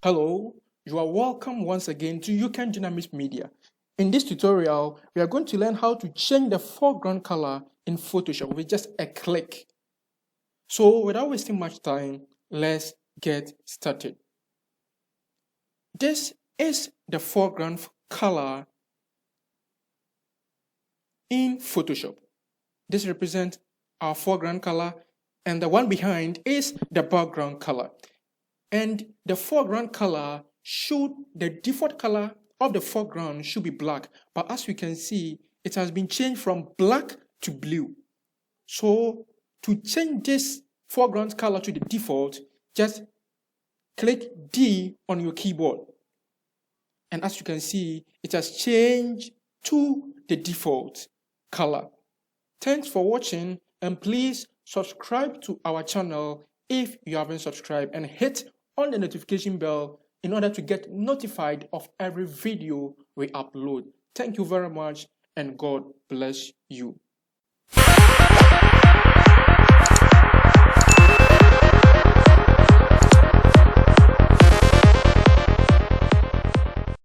Hello, you are welcome once again to UCAN Dynamics Media. In this tutorial, we are going to learn how to change the foreground color in Photoshop with just a click. So without wasting much time, let's get started. This is the foreground color in Photoshop. This represents our foreground color, and the one behind is the background color. And the foreground color the default color of the foreground should be black, but as you can see, it has been changed from black to blue. So to change this foreground color to the default, just click D on your keyboard. And as you can see, it has changed to the default color. Thanks for watching, and please subscribe to our channel if you haven't subscribed, and hit on the notification bell in order to get notified of every video we upload. Thank you very much, and God bless you.